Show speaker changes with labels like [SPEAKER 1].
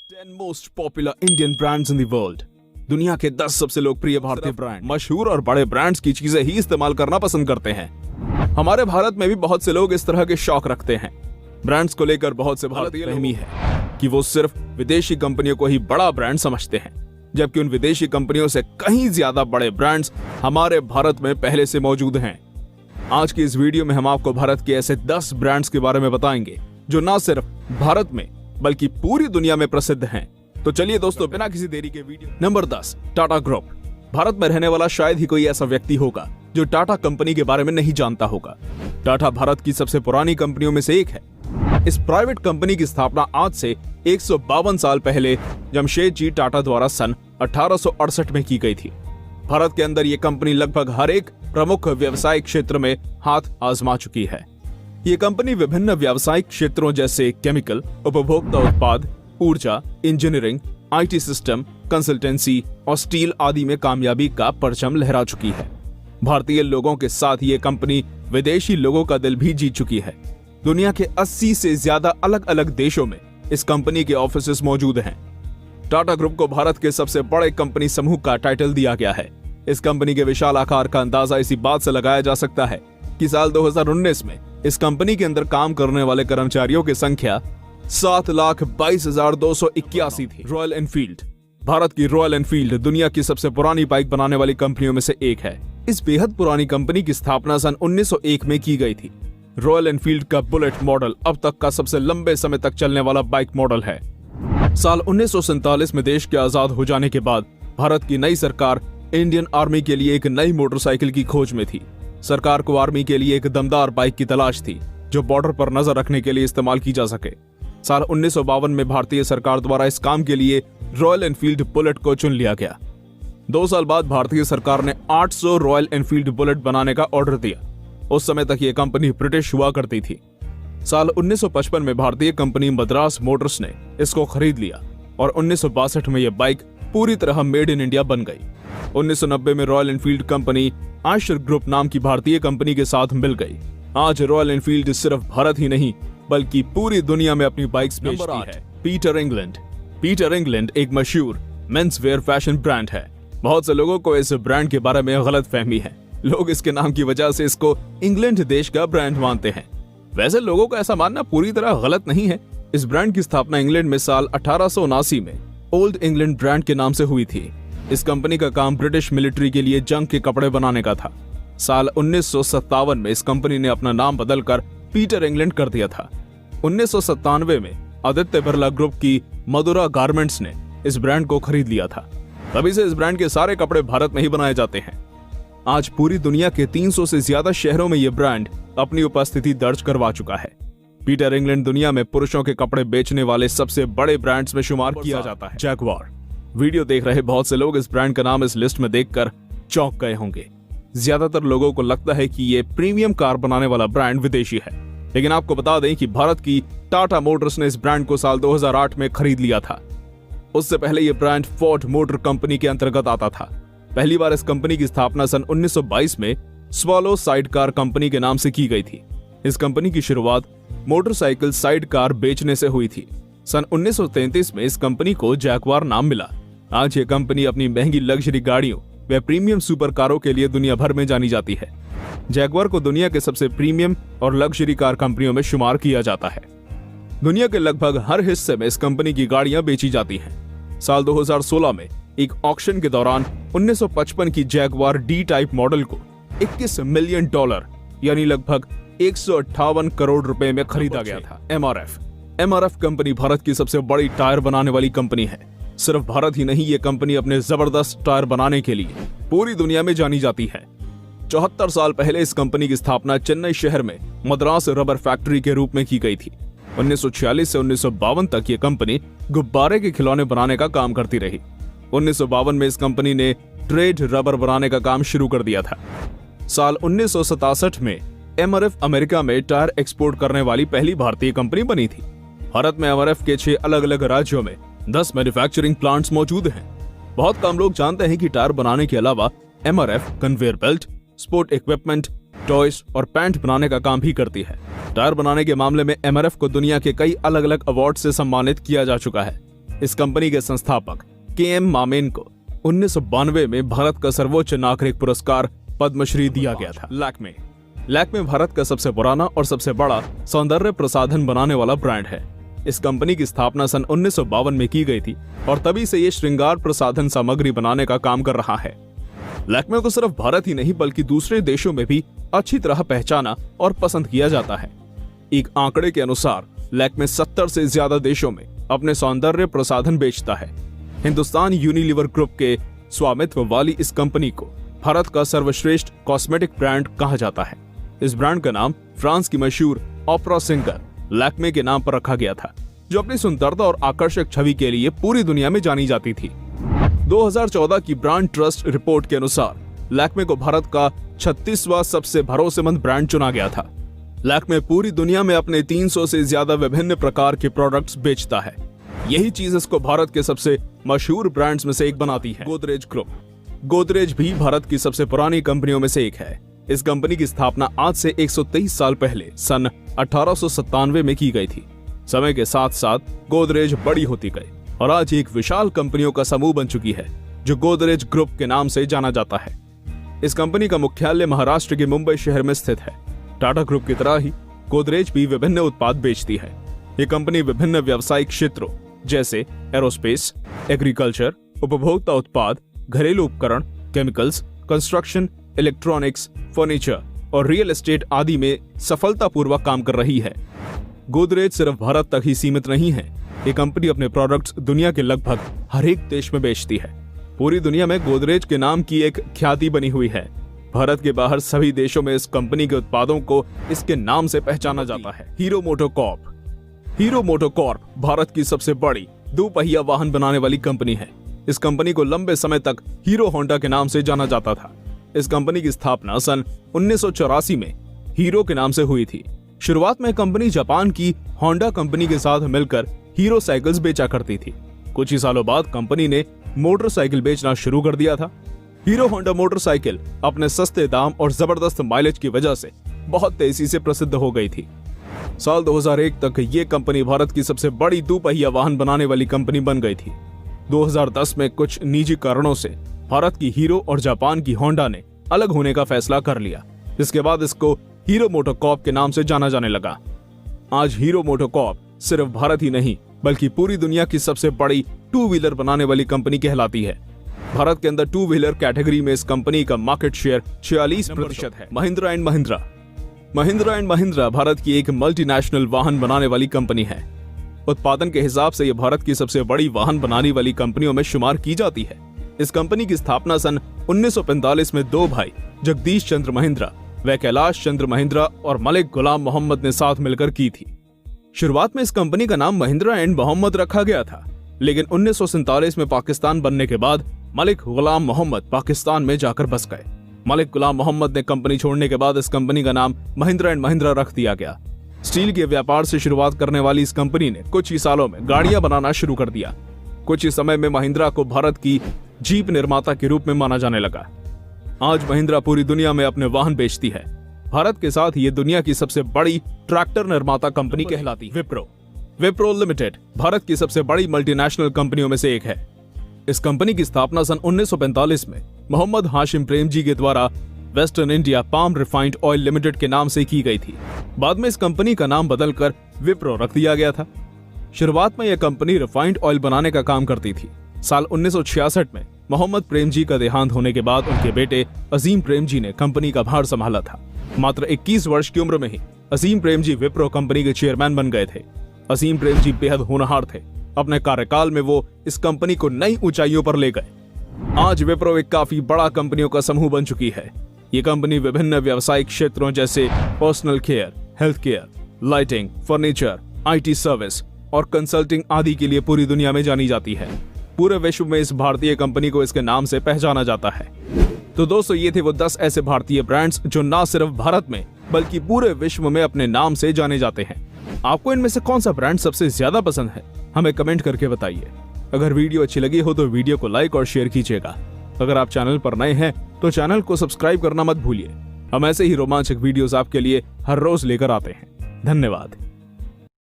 [SPEAKER 1] 10 most popular Indian brands in the world. दुनिया के 10 सबसे लोकप्रिय भारतीय ब्रांड मशहूर और बड़े ब्रांड्स की चीजें ही इस्तेमाल करना पसंद करते हैं। हमारे भारत में भी बहुत से लोग इस तरह के शौक रखते हैं। ब्रांड्स को लेकर बहुत से भारतीय फहमी है कि वो सिर्फ विदेशी कंपनियों को ही बड़ा ब्रांड समझते हैं, जबकि उन विदेशी कंपनियों से कहीं ज्यादा बड़े ब्रांड्स हमारे भारत में पहले से मौजूद हैं। आज की इस वीडियो में हम आपको भारत के ऐसे 10 ब्रांड्स के बारे में बताएंगे जो न सिर्फ भारत में बल्कि पूरी दुनिया में प्रसिद्ध हैं। तो चलिए दोस्तों, बिना किसी देरी के video. Number 10, Tata group. Bharat में रहने वाला शायद ही कोई ऐसा व्यक्ति होगा जो टाटा कंपनी के बारे में नहीं जानता होगा। टाटा भारत की सबसे पुरानी कंपनियों में से एक है। इस प्राइवेट कंपनी की स्थापना आज से 152 साल पहले जमशेदजी टाटा द्वारा सन 1868 में की गई थी। भारत के अंदर ये कंपनी लगभग हर एक प्रमुख व्यवसायिक क्षेत्र में हाथ आजमा चुकी है। ये कंपनी विभिन्न व्यावसायिक क्षेत्रों जैसे केमिकल, उपभोक्ता उत्पाद, ऊर्जा, इंजीनियरिंग, आईटी सिस्टम, कंसल्टेंसी और स्टील आदि में कामयाबी का परचम लहरा चुकी है। भारतीय लोगों के साथ ये कंपनी विदेशी लोगों का दिल भी जीत चुकी है। दुनिया के 80 से ज्यादा अलग अलग देशों में इस कंपनी के ऑफिसेस मौजूद हैं। टाटा ग्रुप को भारत के सबसे बड़े कंपनी समूह का टाइटल दिया गया है। इस कंपनी के विशाल आकार का अंदाजा इसी बात से लगाया जा सकता है कि साल 2019 में इस कंपनी के अंदर काम करने वाले कर्मचारियों की संख्या 7,22,281 थी। Royal Enfield. भारत की रॉयल एनफील्ड दुनिया की सबसे पुरानी बाइक बनाने वाली कंपनियों में से एक है। इस बेहद पुरानी कंपनी की स्थापना सन 1901 में की गई थी। रॉयल एनफील्ड का बुलेट मॉडल अब तक का सबसे लंबे समय तक चलने वाला बाइक मॉडल है। साल 1947 में देश के आजाद हो जाने के बाद भारत की नई सरकार इंडियन आर्मी के लिए एक नई मोटरसाइकिल की खोज में थी। सरकार को आर्मी के लिए एक दमदार बाइक की तलाश थी जो बॉर्डर पर नजर रखने के लिए इस्तेमाल की जा सके। साल 1952 में भारतीय सरकार द्वारा इस काम के लिए रॉयल एनफील्ड बुलेट को चुन लिया गया। 2 साल बाद भारतीय सरकार ने 800 रॉयल एनफील्ड बुलेट बनाने का ऑर्डर दिया। उस समय तक ये कंपनी ब्रिटिश हुआ करती थी। साल 1955 में भारतीय कंपनी मद्रास मोटर्स ने इसको खरीद लिया और 1962 में यह बाइक पूरी तरह मेड इन इंडिया बन गई। 1990 में royal Enfield company Eicher group नाम की भारतीय कंपनी के साथ मिल गई। आज रॉयल एनफील्ड सिर्फ भारत ही नहीं बल्कि पूरी दुनिया में अपनी बाइक्स बेचती है। Peter England. पीटर इंग्लैंड एक मशहूर मेंस वेयर फैशन ब्रांड है। बहुत से लोगों को इस ब्रांड के बारे में गलत फहमी है। लोग इसके नाम की वजह से इसको इंग्लैंड देश का ब्रांड मानते हैं। वैसे लोगों को ऐसा मानना पूरी तरह गलत नहीं है। इस ब्रांड की स्थापना इंग्लैंड में साल 1879 में ओल्ड इंग्लैंड ब्रांड के नाम से हुई थी। इस कंपनी का काम ब्रिटिश मिलिट्री के लिए जंग के कपड़े बनाने का था। साल 1957 में इस कंपनी ने अपना नाम बदलकर पीटर इंग्लैंड कर दिया था। 1997 में आदित्य बिरला ग्रुप की मधुरा गारमेंट्स ने इस ब्रांड को खरीद लिया था। तभी से इस ब्रांड के सारे कपड़े भारत में ही बनाए जाते हैं। आज पूरी दुनिया के 300 से ज्यादा शहरों में यह ब्रांड अपनी उपस्थिति दर्ज करवा चुका है। पीटर इंग्लैंड दुनिया में पुरुषों के कपड़े बेचने वाले सबसे बड़े ब्रांड्स में शुमार किया जाता है। जैगवार। वीडियो देख रहे बहुत से लोग इस ब्रांड का नाम इस लिस्ट में देखकर चौंक गए होंगे। ज्यादातर लोगों को लगता है कि ये प्रीमियम कार बनाने वाला ब्रांड विदेशी है, लेकिन आपको बता दें कि भारत की टाटा मोटर्स ने इस ब्रांड को साल 2008 में खरीद लिया था। उससे पहले यह ब्रांड फोर्ड मोटर कंपनी के अंतर्गत आता था। पहली बार इस कंपनी की स्थापना सन 1922 में स्वॉलो साइड कार कंपनी के नाम से की गई थी। इस कंपनी की शुरुआत मोटरसाइकिल साइड कार बेचने से हुई थी। सन 1933 में इस कंपनी को जैगवार नाम मिला। आज ये कंपनी अपनी महंगी लग्जरी गाड़ियों व प्रीमियम सुपर कारों के लिए दुनिया भर में जानी जाती है। जैगवार को दुनिया के सबसे प्रीमियम और लग्जरी कार कंपनियों में शुमार किया जाता है। दुनिया के लगभग हर हिस्से में इस कंपनी की गाड़ियां बेची जाती हैं। साल 2016 में एक ऑक्शन के दौरान 1955 की जैगवार डी टाइप मॉडल को $21 मिलियन यानी लगभग 158 करोड़ रुपए में खरीदा गया था। एमआरएफ कंपनी भारत की सबसे बड़ी टायर बनाने वाली कंपनी है। सिर्फ भारत ही नहीं, ये कंपनी अपने जबरदस्त टायर बनाने के लिए पूरी दुनिया में जानी जाती है। 74 साल पहले इस कंपनी की स्थापना चेन्नई शहर में मद्रास रबर फैक्ट्री के रूप में की गई थी। 1946 से 1952 तक ये कंपनी गुब्बारे के खिलौने बनाने का काम करती रही। 1952 में इस कंपनी ने ट्रेड रबर बनाने का काम शुरू कर दिया था। साल 1967 में एमआरएफ अमेरिका में टायर एक्सपोर्ट करने वाली पहली भारतीय कंपनी बनी थी। भारत में एमआरएफ के 6 अलग अलग राज्यों में 10 मैन्युफैक्चरिंग प्लांट्स मौजूद हैं। बहुत कम लोग जानते हैं कि टायर बनाने के अलावा MRF conveyor belt, sport equipment, toys और पैंट बनाने का काम भी करती है। टायर बनाने के मामले में एमआरएफ को दुनिया के कई अलग अलग अवार्ड से सम्मानित किया जा चुका है। इस कंपनी के संस्थापक के.एम. मामेन को 1992 में भारत का सर्वोच्च नागरिक पुरस्कार पद्मश्री दिया गया था। लैक्मे भारत का सबसे पुराना और सबसे बड़ा सौंदर्य प्रसाधन बनाने वाला ब्रांड है। इस कंपनी की स्थापना सन 1952 में की गई थी और तभी से ये श्रृंगार प्रसाधन सामग्री बनाने का काम कर रहा है। लैक्मे को सिर्फ भारत ही नहीं बल्कि दूसरे देशों में भी अच्छी तरह पहचाना और पसंद किया जाता है। एक आंकड़े के अनुसार लैक्मे 70 से ज्यादा देशों में अपने सौंदर्य प्रसाधन बेचता है। हिंदुस्तान यूनिलीवर ग्रुप के स्वामित्व वाली इस कंपनी को भारत का सर्वश्रेष्ठ कॉस्मेटिक ब्रांड कहा जाता है। इस ब्रांड का नाम फ्रांस की मशहूर ओपेरा सिंगर लैक्मे के नाम पर रखा गया था, जो अपनी सुंदरता और आकर्षक छवि के लिए पूरी दुनिया में जानी जाती थी। 2014 की ब्रांड ट्रस्ट रिपोर्ट के अनुसार लैक्मे को भारत का 36वां सबसे भरोसेमंद ब्रांड चुना गया था। लैक्मे पूरी दुनिया में अपने 300 से ज्यादा विभिन्न प्रकार के प्रोडक्ट्स बेचता है। यही चीज इसको भारत के सबसे मशहूर ब्रांड्स में से एक बनाती है। गोदरेज ग्रुप। गोदरेज भी भारत की सबसे पुरानी कंपनियों में से एक है। इस कंपनी की स्थापना आज से 123 साल पहले सन 1897 में की गई थी। समय के साथ साथ गोदरेज बड़ी होती गई और आज एक विशाल कंपनियों का समूह बन चुकी है, जो गोदरेज ग्रुप के नाम से जाना जाता है। इस कंपनी का मुख्यालय महाराष्ट्र के मुंबई शहर में स्थित है। टाटा ग्रुप की तरह ही गोदरेज भी विभिन्न उत्पाद बेचती है। ये कंपनी विभिन्न व्यावसायिक क्षेत्रों जैसे एरोस्पेस, एग्रीकल्चर, उपभोक्ता उत्पाद, घरेलू उपकरण, केमिकल्स, कंस्ट्रक्शन, इलेक्ट्रॉनिक्स, फर्नीचर और रियल एस्टेट आदि में सफलतापूर्वक काम कर रही है। गोदरेज सिर्फ भारत तक ही सीमित नहीं है। ये कंपनी अपने प्रोडक्ट्स दुनिया के लगभग हर एक देश में बेचती है। पूरी दुनिया में गोदरेज के नाम की एक ख्याति बनी हुई है। भारत के बाहर सभी देशों में इस कंपनी के उत्पादों को इसके नाम से पहचाना जाता है। Hero MotoCorp. Hero MotoCorp Bharat की सबसे बड़ी दोपहिया वाहन बनाने वाली कंपनी है। इस कंपनी को लंबे समय तक हीरो होंडा के नाम से जाना जाता था। इस कंपनी की स्थापना सन 1984 में हीरो के नाम से हुई थी। शुरुआत में कंपनी जापान की होंडा कंपनी के साथ मिलकर हीरो साइकिल्स बेचा करती थी। कुछ ही सालों बाद कंपनी ने मोटरसाइकिल बेचना शुरू कर दिया था। हीरो होंडा मोटरसाइकिल अपने सस्ते दाम और जबरदस्त माइलेज की वजह से बहुत तेजी से प्रसिद्ध हो गई थी। साल 2001 तक ये कंपनी भारत की सबसे बड़ी दोपहिया वाहन बनाने वाली कंपनी बन गई थी। 2010 में कुछ निजी कारणों से भारत की हीरो और जापान की होंडा ने अलग होने का फैसला कर लिया, जिसके बाद इसको हीरो मोटोकॉर्प के नाम से जाना जाने लगा। आज हीरो मोटोकॉर्प सिर्फ भारत ही नहीं बल्कि पूरी दुनिया की सबसे बड़ी टू व्हीलर बनाने वाली कंपनी कहलाती है। भारत के अंदर टू व्हीलर कैटेगरी में इस कंपनी का मार्केट शेयर 46% है। महिंद्रा एंड महिंद्रा। महिंद्रा एंड महिंद्रा भारत की एक मल्टीनेशनल वाहन बनाने वाली कंपनी है। उत्पादन के हिसाब से यह भारत की सबसे बड़ी वाहन बनाने वाली कंपनियों में शुमार की जाती है। इस कंपनी की स्थापना सन 1945 में दो भाई जगदीश चंद्र महिंद्रा व कैलाश चंद्र महिंद्रा और मलिक गुलाम मोहम्मद ने साथ मिलकर की थी। शुरुआत में इस कंपनी का नाम महिंद्रा एंड मोहम्मद रखा गया था, लेकिन 1947 में पाकिस्तान बनने के बाद मलिक गुलाम मोहम्मद पाकिस्तान में जाकर बस गए। मलिक गुलाम मोहम्मद ने कंपनी छोड़ने के बाद इस कंपनी का नाम महिंद्रा एंड महिंद्रा रख दिया गया। स्टील के व्यापार से शुरुआत करने वाली इस कंपनी ने कुछ ही सालों में गाड़ियां बनाना शुरू कर दिया। कुछ ही समय में महिंद्रा को भारत की जीप निर्माता के रूप में माना जाने लगा। आज महिंद्रा पूरी दुनिया में अपने वाहन बेचती है। भारत के साथ ये दुनिया की सबसे बड़ी ट्रैक्टर निर्माता कंपनी कहलाती है। विप्रो लिमिटेड भारत की सबसे बड़ी मल्टीनेशनल कंपनियों में से एक है। इस कंपनी की स्थापना सन 1945 में मोहम्मद हाशिम प्रेमजी के द्वारा western India palm refined oil limited के नाम से की गई थी। बाद में इस कंपनी का नाम बदलकर विप्रो रख दिया गया था। शुरुआत में यह कंपनी रिफाइंड ऑयल बनाने का काम करती थी। साल 1966 में मोहम्मद प्रेमजी का देहांत होने के बाद उनके बेटे अजीम प्रेमजी ने कंपनी का भार संभाला था। मात्र 21 वर्ष की उम्र में ही अजीम प्रेमजी विप्रो कंपनी के चेयरमैन बन गए थे। अजीम प्रेमजी बेहद होनहार थे। अपने कार्यकाल में वो इस कंपनी को नई ऊंचाइयों पर ले गए। आज विप्रो एक काफी बड़ा कंपनियों का समूह बन चुकी है। ये कंपनी विभिन्न व्यावसायिक क्षेत्रों जैसे personal care, health care, lighting, furniture, IT service और कंसल्टिंग आदि के लिए पूरी दुनिया में जानी जाती है। पूरे विश्व में इस भारतीय कंपनी को इसके नाम से पहचाना जाता है। तो दोस्तों, ये थे वो 10 ऐसे भारतीय ब्रांड्स जो ना सिर्फ भारत में बल्कि पूरे विश्व में अपने नाम से जाने जाते हैं। आपको इनमें से कौन सा ब्रांड सबसे ज्यादा पसंद है, हमें कमेंट करके बताइए। अगर वीडियो अच्छी लगी हो तो वीडियो को लाइक और शेयर कीजिएगा। अगर आप चैनल पर नए हैं तो चैनल को सब्सक्राइब करना मत भूलिए। हम ऐसे ही रोमांचक वीडियोस आपके लिए हर रोज लेकर आते हैं। धन्यवाद।